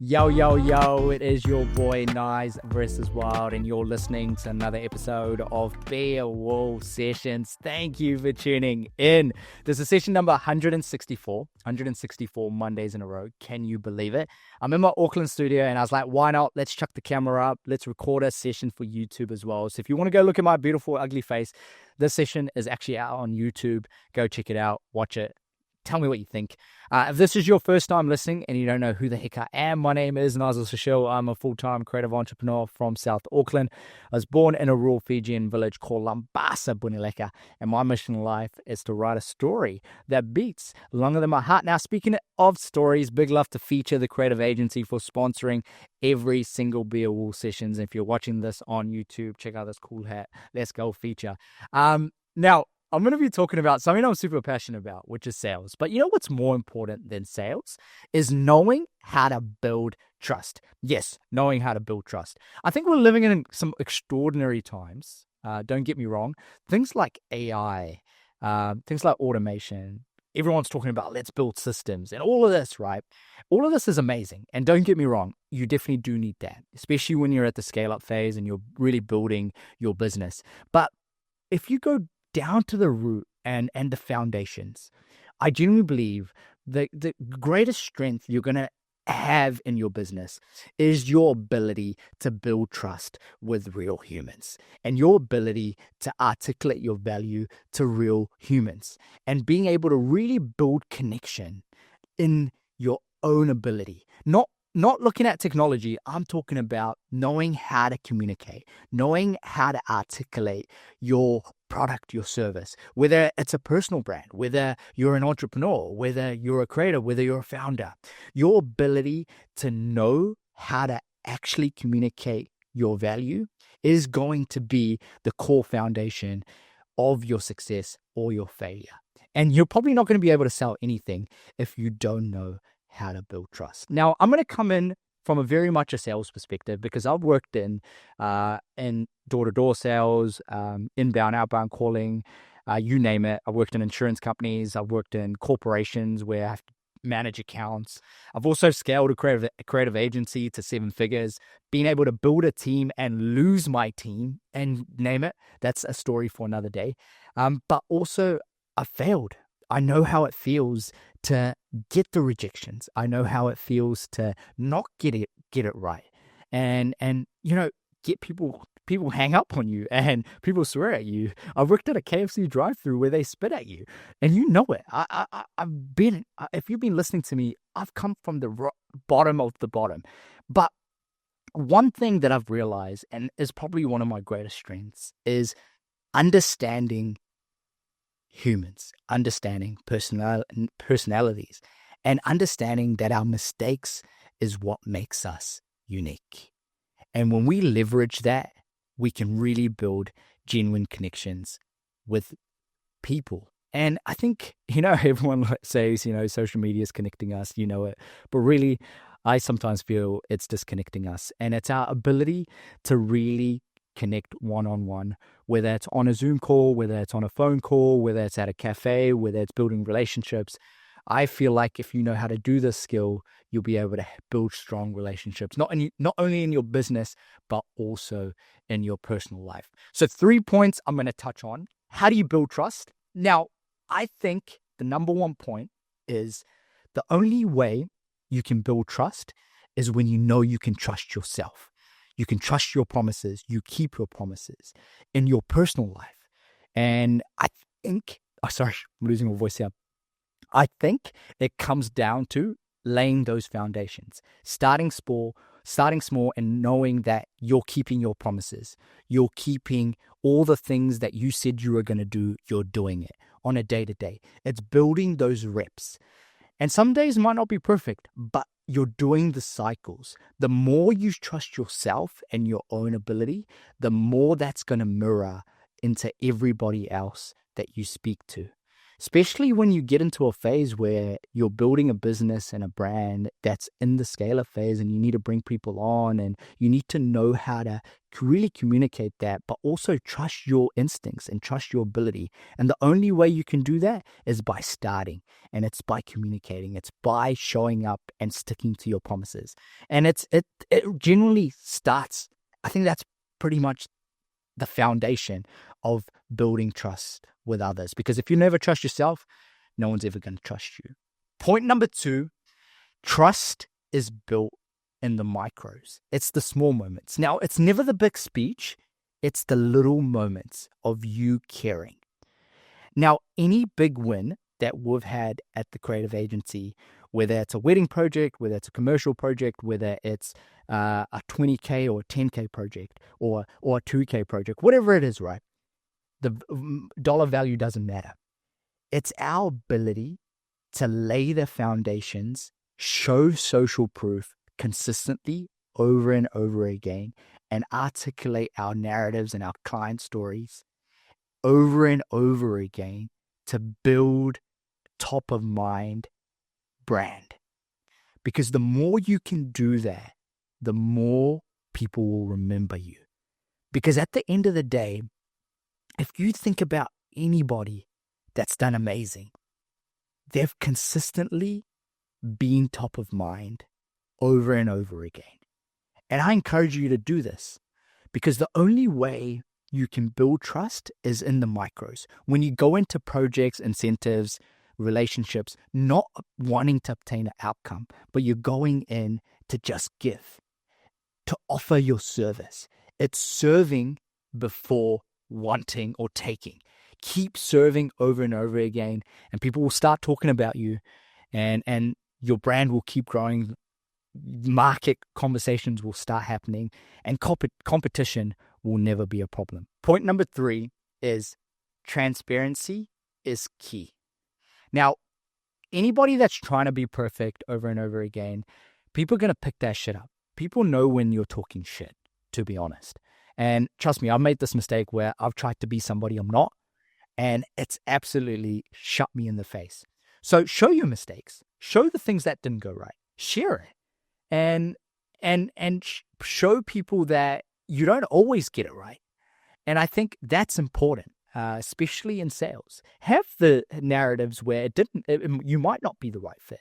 Yo, yo, yo, it is your boy Nayz versus Wild, and you're listening to another episode of Beowulf Sessions. Thank you for tuning in. This is session number 164 Mondays in a row. Can you believe it? I'm in my Auckland studio, and I was like, why not? Let's chuck the camera up. Let's record a session for YouTube as well. So if you want to go look at my beautiful, ugly face, this session is actually out on YouTube. Go check it out. Watch it. Tell me what you think. If this is your first time listening and you don't know who the heck I am, my name is Nayzel Sushil. I'm a full-time creative entrepreneur from South Auckland. I was born in a rural Fijian village called Lambasa, Bunileka, and my mission in life is to write a story that beats longer than my heart. Now, speaking of stories, big love to Feature, the creative agency, for sponsoring every single Beowulf sessions. If you're watching this on YouTube, check out this cool hat. Let's go, Feature. Now, I'm going to be talking about something I'm super passionate about, which is sales. But you know what's more important than sales is knowing how to build trust. Yes, knowing how to build trust. I think we're living in some extraordinary times. Don't get me wrong. Things like AI, things like automation. Everyone's talking about let's build systems and all of this, right? All of this is amazing. And don't get me wrong, you definitely do need that, especially when you're at the scale-up phase and you're really building your business. But if you go down to the root and the foundations, I genuinely believe the greatest strength you're going to have in your business is your ability to build trust with real humans and your ability to articulate your value to real humans and being able to really build connection in your own ability. Not looking at technology, I'm talking about knowing how to communicate, knowing how to articulate your product, your service, whether it's a personal brand, whether you're an entrepreneur, whether you're a creator, whether you're a founder. Your ability to know how to actually communicate your value is going to be the core foundation of your success or your failure. And you're probably not going to be able to sell anything if you don't know how to build trust. Now, I'm going to come in from a very much a sales perspective because I've worked in door-to-door sales, inbound, outbound calling, you name it. I've worked in insurance companies. I've worked in corporations where I have to manage accounts. I've also scaled a creative agency to 7 figures, being able to build a team and lose my team and name it. That's a story for another day. But also I failed. I know how it feels to get the rejections. I know how it feels to not get it right, and you know, get people hang up on you and people swear at you. I worked at a KFC drive-through where they spit at you, and you know it. I've been. If you've been listening to me, I've come from the bottom of the bottom. But one thing that I've realized, and is probably one of my greatest strengths, is understanding humans, understanding personalities, and understanding that our mistakes is what makes us unique. And when we leverage that, we can really build genuine connections with people. And I think, everyone says, social media is connecting us, it, but really, I sometimes feel it's disconnecting us. And it's our ability to really connect one-on-one, whether it's on a Zoom call, whether it's on a phone call, whether it's at a cafe, whether it's building relationships. I feel like if you know how to do this skill, you'll be able to build strong relationships, not only in your business, but also in your personal life. So 3 points I'm going to touch on. How do you build trust? Now, I think the number one point is the only way you can build trust is when you know you can trust yourself. You can trust your promises. You keep your promises in your personal life. And I think, I'm losing my voice here. I think it comes down to laying those foundations, starting small and knowing that you're keeping your promises. You're keeping all the things that you said you were going to do. You're doing it on a day-to-day. It's building those reps. And some days might not be perfect, but you're doing the cycles. The more you trust yourself and your own ability, the more that's going to mirror into everybody else that you speak to. Especially when you get into a phase where you're building a business and a brand that's in the scale-up phase and you need to bring people on and you need to know how to really communicate that, but also trust your instincts and trust your ability. And the only way you can do that is by starting, and it's by communicating. It's by showing up and sticking to your promises. And it generally starts, I think that's pretty much the foundation of building trust with others. Because if you never trust yourself, no one's ever going to trust you. Point number 2, trust is built in the micros. It's the small moments. Now, it's never the big speech. It's the little moments of you caring. Now, any big win that we've had at the creative agency, whether it's a wedding project, whether it's a commercial project, whether it's a 20K or a 10K project or a 2K project, whatever it is, right? The dollar value doesn't matter. It's our ability to lay the foundations, show social proof consistently over and over again, and articulate our narratives and our client stories over and over again to build top of mind brand. Because the more you can do that, the more people will remember you. Because at the end of the day, if you think about anybody that's done amazing, they've consistently been top of mind over and over again. And I encourage you to do this, because the only way you can build trust is in the micros. When you go into projects, incentives, relationships, not wanting to obtain an outcome, but you're going in to just give, to offer your service. It's serving before wanting or taking. Keep serving over and over again, and people will start talking about you, and your brand will keep growing. Market conversations will start happening, and competition will never be a problem. Point number 3 is transparency is key. Now, anybody that's trying to be perfect over and over again, people are going to pick that shit up. People know when you're talking shit, to be honest. And trust me, I've made this mistake where I've tried to be somebody I'm not, and it's absolutely shut me in the face. So show your mistakes. Show the things that didn't go right. Share it. And show people that you don't always get it right. And I think that's important, especially in sales. Have the narratives where you might not be the right fit,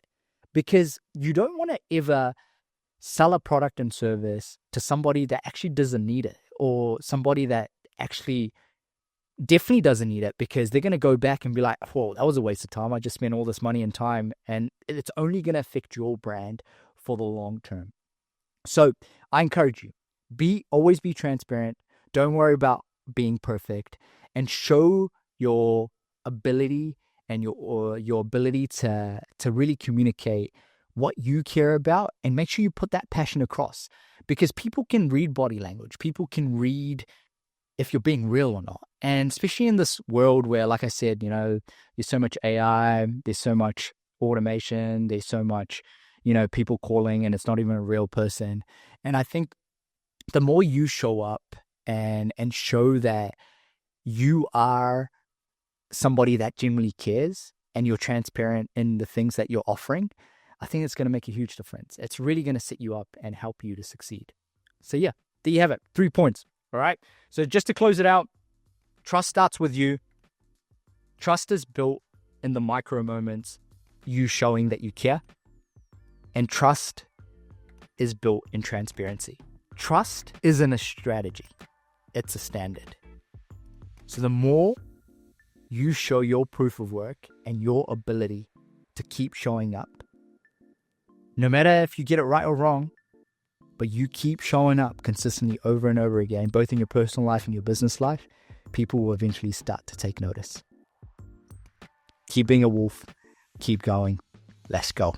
because you don't want to ever sell a product and service to somebody that actually doesn't need it, or somebody that actually definitely doesn't need it, because they're going to go back and be like, whoa, that was a waste of time. I just spent all this money and time, and it's only going to affect your brand for the long term. So I encourage you, always be transparent. Don't worry about being perfect, and show your ability and your ability to really communicate what you care about, and make sure you put that passion across, because people can read body language. People can read if you're being real or not. And especially in this world where, like I said, there's so much AI, there's so much automation, there's so much, people calling, and it's not even a real person. And I think the more you show up and show that you are somebody that genuinely cares, and you're transparent in the things that you're offering, I think it's going to make a huge difference. It's really going to set you up and help you to succeed. So yeah, there you have it. 3 points. All right. So just to close it out, trust starts with you. Trust is built in the micro moments, you showing that you care. And trust is built in transparency. Trust isn't a strategy. It's a standard. So the more you show your proof of work and your ability to keep showing up, no matter if you get it right or wrong, but you keep showing up consistently over and over again, both in your personal life and your business life, people will eventually start to take notice. Keep being a wolf. Keep going. Let's go.